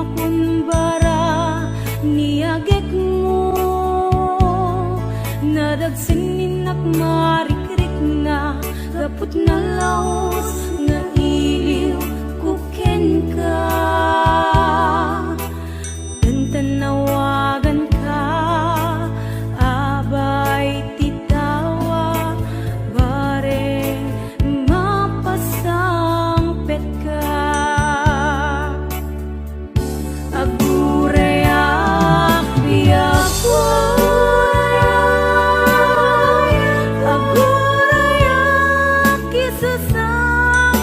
mapunbara niagek mo nadagsinig marikrik nga gapot na laos nga iliw kuken ka tantanawagan ka abay titawa bare mapasangpet ka agurayak biyak agurayak isusang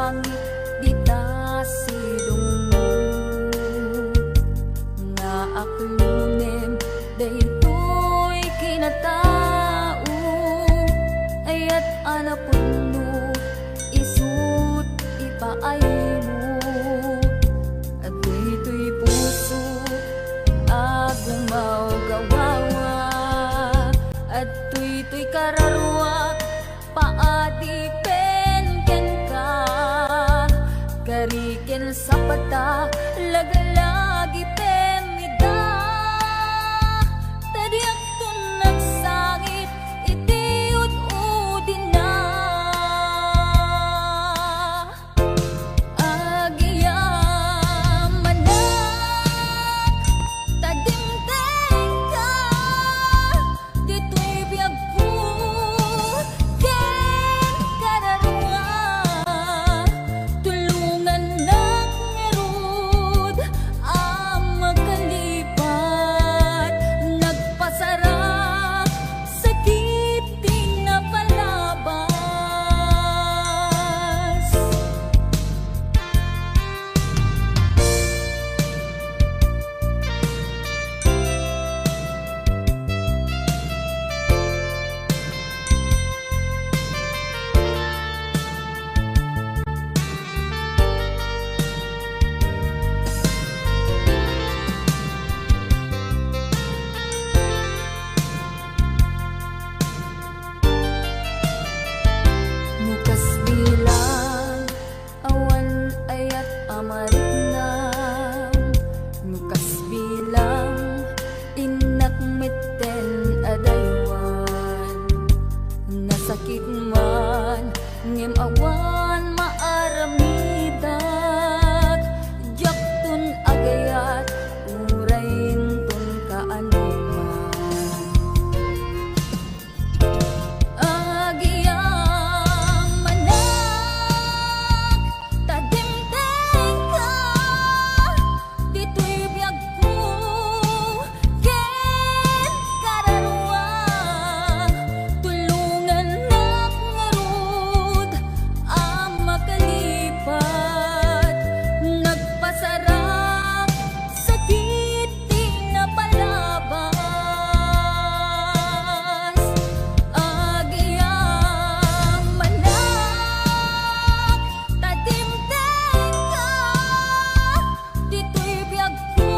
langit dita sidungmo nga aklunem daytoy kinatao ayat anapunno isut ipaaymo at daytoy puso agumaw gawawa at tuy kararwa paadipen ken ka kariken sa pata lagalagi pemida tadiak tun nagsangit itiut udin na agiyaman na tadimteng ka dito'y biyag ko ken kararwa tulungan nak ngerud ang magkalipat nagpasarap sakit tinapalabas mukas bilang awan ayat amarit na mukas bilang inak mitten adaywan nasakit man ngem awan maaramidak jaktun agayat urain tun kaanuman agiyaman na tadimteng ka dito'y biyag ko ken kararwa tulungan nak ngarud ang makalipat nagpasarap sakit tinapalabas agiyaman na tadimteng ka dito'y biyag ko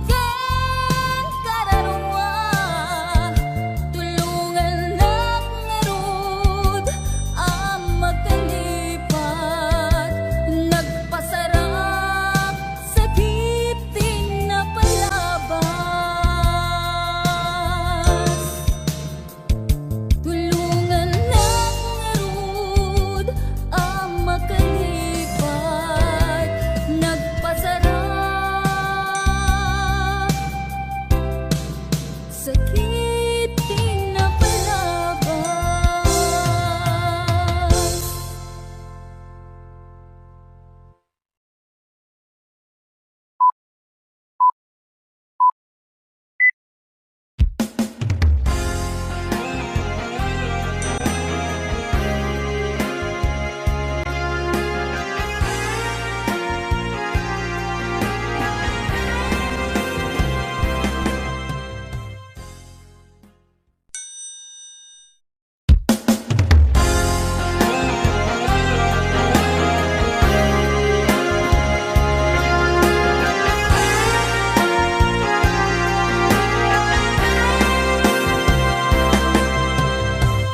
ken kararwa tulungan nak ngarud ang magkalipat nagpasarap sakit tinapalabas tulungan nak ngarud ang makalipat nagpasarap sakit tinapalabas.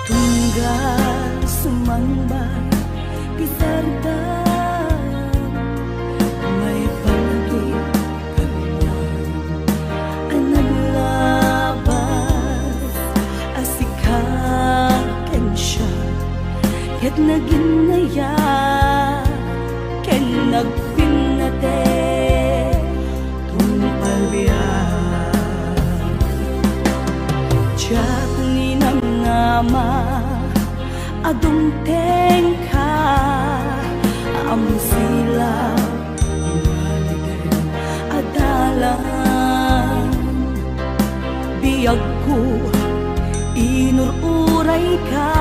Tunggal sumambay di sardam may palagi kaluman ang naglabas asikaken siya ket naginaya ken nagpinate tumpalbiyan Diyak ninamnama adumteng ka among sila ngaliten adalan biyag ko inururay ka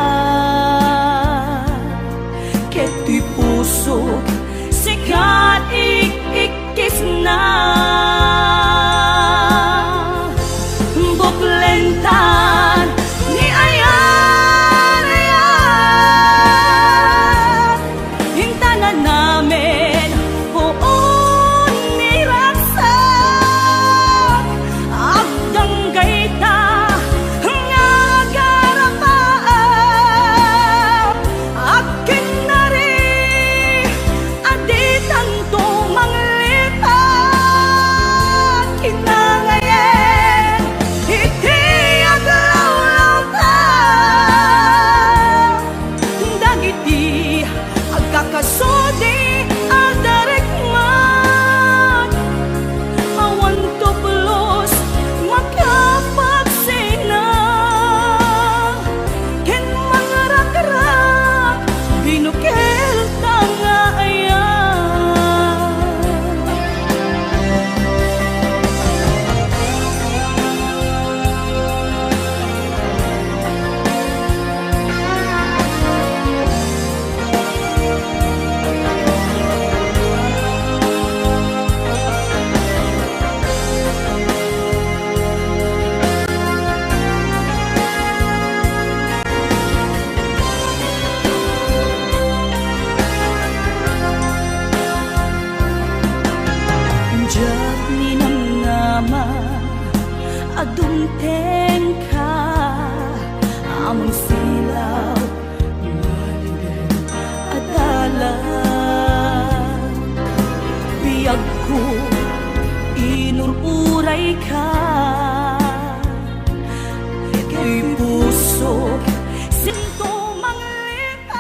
ket tuy pusok, sikat ikikis na. Buklentan ni ayan hintanan namin buon ni raksak agdang gayta nga garapaan akin na rin aditan to manglipat kinangayen iti aglaw-law ta dagiti agkakasudi adarikman awan toplos makapagsina ken mangarak-rak binukel tanga ayan. Diyak ni namnama adumten ka amang silaw malingen adalan biyag ko inururay ka kay pusok sinto manglipat.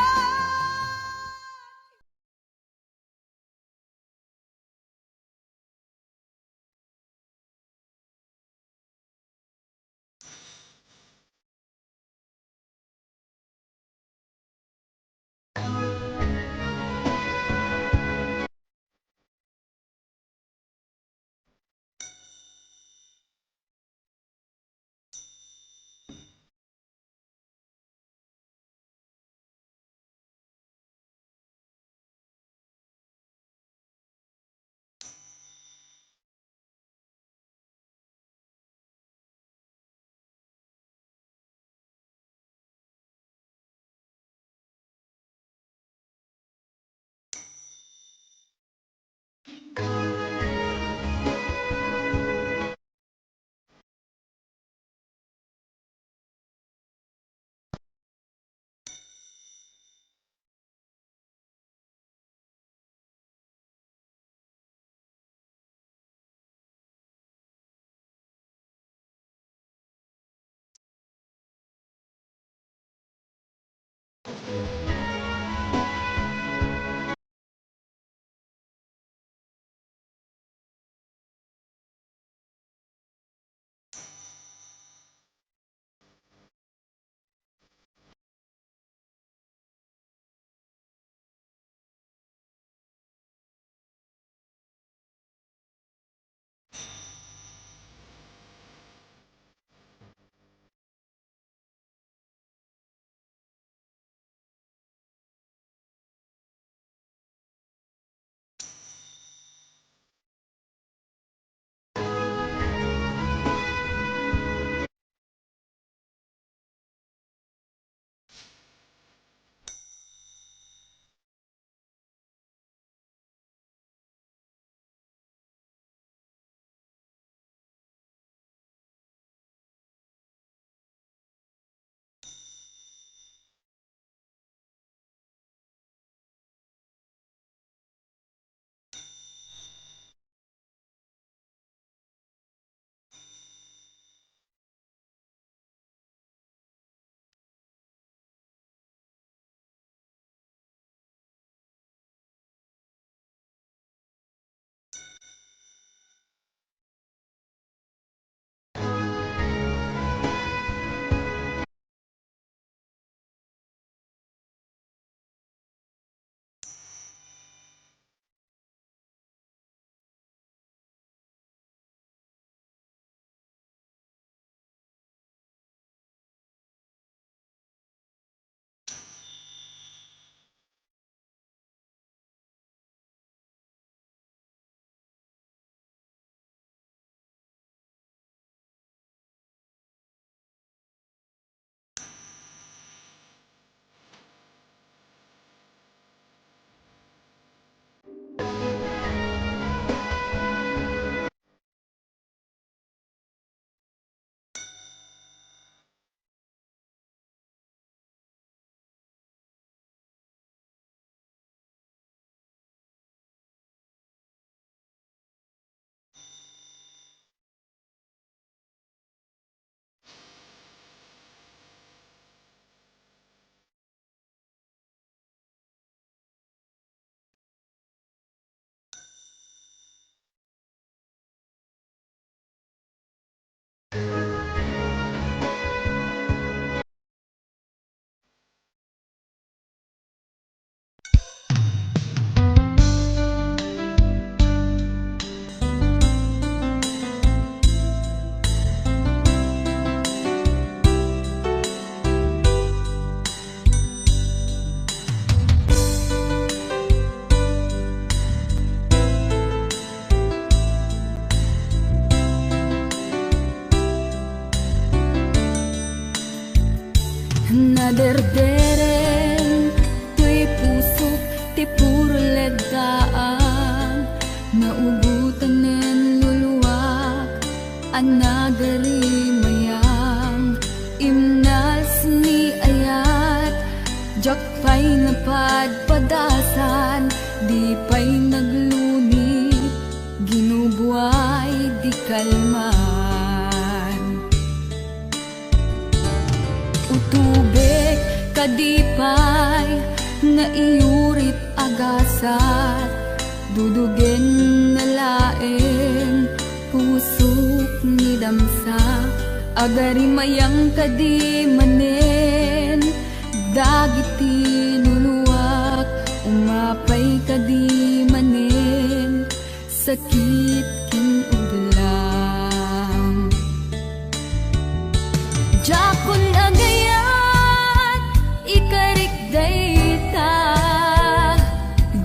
Derderen, tuy pusok, ti puro ledaan. Naugutan nen luluwak, anagari mayang. Imnas ni ayat, jak pa'y napadpadasan, di pa'y naglunit, ginubuhay di kalman. Utubek kadipay na iyurit agasat, dudugen na laeng pusok ni damsa. Agari mayang kadi manen, dagiti nuluwak, umapay kadi manen, sakit kin udlang. Jakon agayat, ikarik dayta.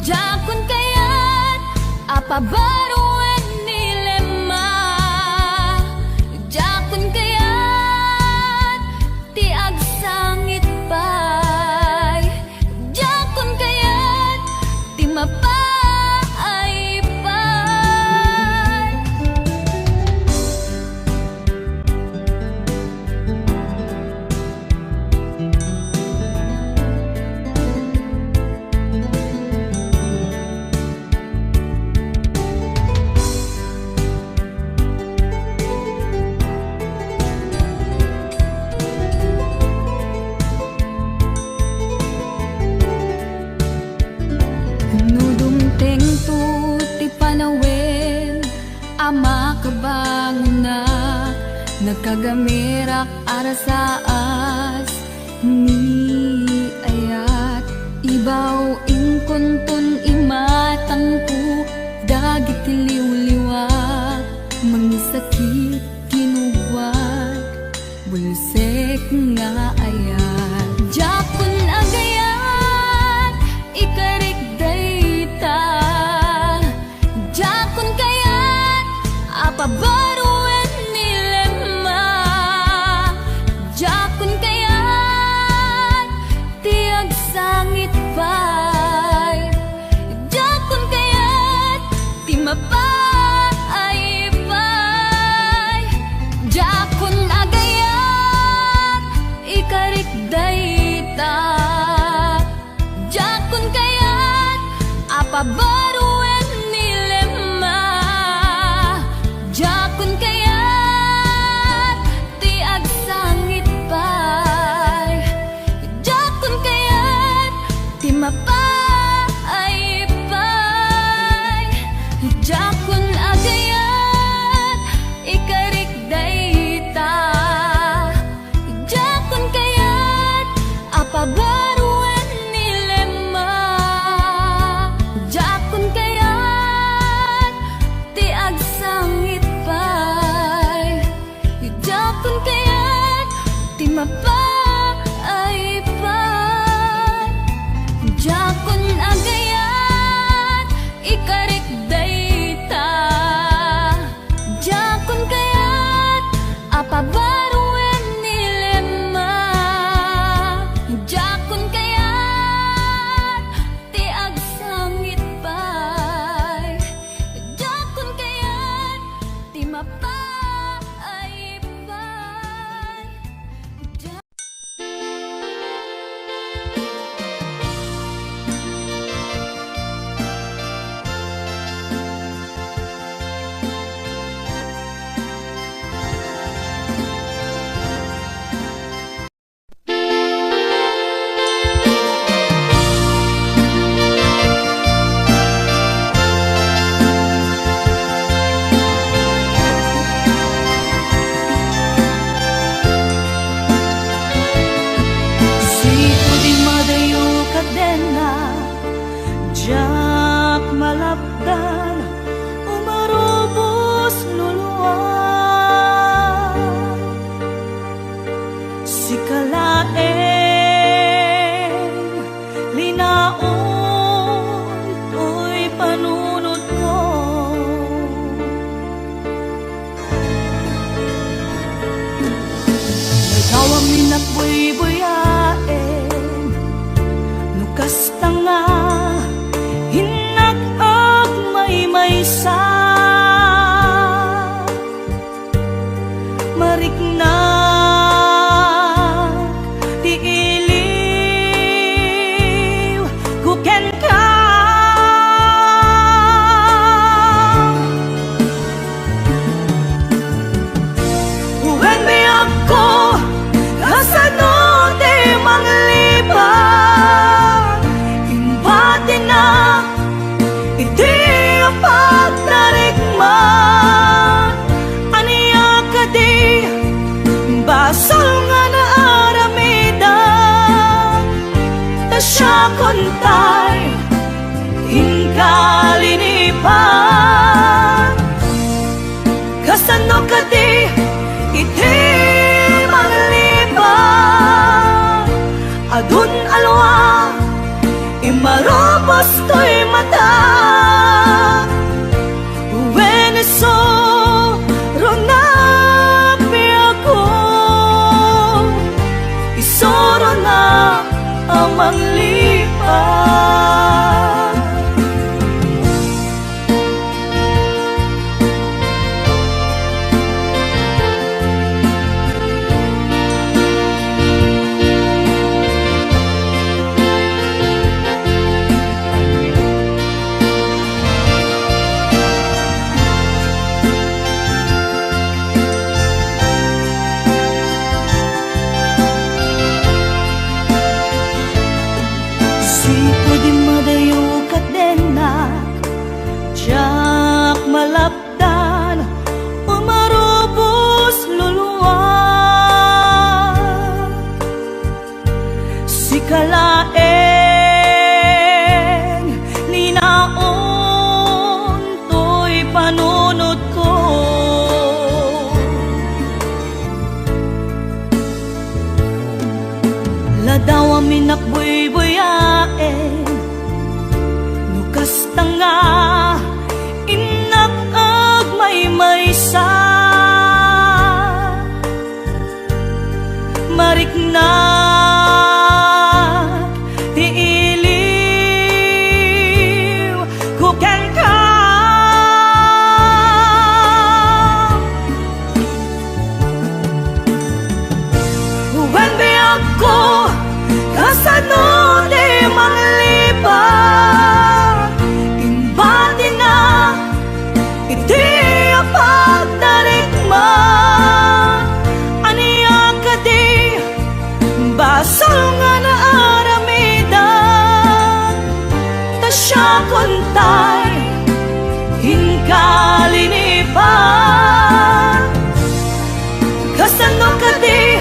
Jakon kayat, apabaruan nilema. Jakon kayat, ti agsangit pay. Jakon kayat, ti mapay pay. Nudumteng tu ti panawen, ama kabangunak, nagkagamirak arasaas ni ayat. Ibaw ingkontun imatangku, dagit liwliwak, mangisakit kinubwat, bulsek nga ayat. Jakon agayat, ikarik dayta. Jakon kayat, apabaruan nilema. Jakon kayat, ti agsangit pay. Jakon kayat, ti mapay pay. Jakon agayat, ikarik dayta. Jakon kayat, apabaruan nilema. Jakon kayat, ti agsangit pay. Jakon kayat, ti mapay pay. Jakon agayat, ikarik dayta. Jakon kayat, apabaruan nilema. Jakon kayat, ti agsangit pay. Jakon kayat, ti mapay pay. Jakon agayat, ikarik dayta. Jakon kayat, apabaruan nilema. Jakon kayat, ti agsangit pay. Jakon kayat, ti mapay pay. Siko di madayo kadena, jak malapdan, umarubos luluwa. Sikalaeng linaon, to'y panunod ko. Ikaw ang minakbuy-buyae, manglipan. Kasano ka di iti manglipan. Adun alwa imarobos to'y mata. Uweneso ronapi ako. Isoro na ang manglipan. Sipo di madayo kadenak, jak malapdan, umarubos luluwa. Sikalaeng ninaon to'y panunod ko. Ladaw amin nakbuy-buyaen, nukas tanga inakag may-maysa. Mariknak tiiliw kuken ka. When be ako kasano di manglipan. Imbati na iti apagdarigma. Aniya ka di basal nga na aramidan. Tasya kontay hinkalinipan. Kasano ka di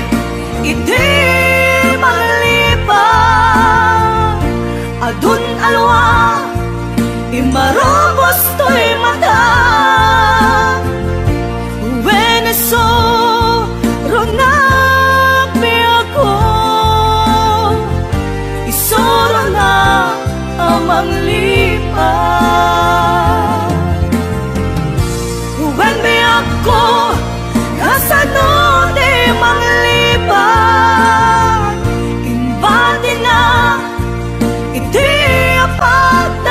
iti manglipan. Adun alwa imarobos to'y mata. Uweneso ronapi ako. Isoro na ang manglipan. Uwen be ako kasano di manglipan.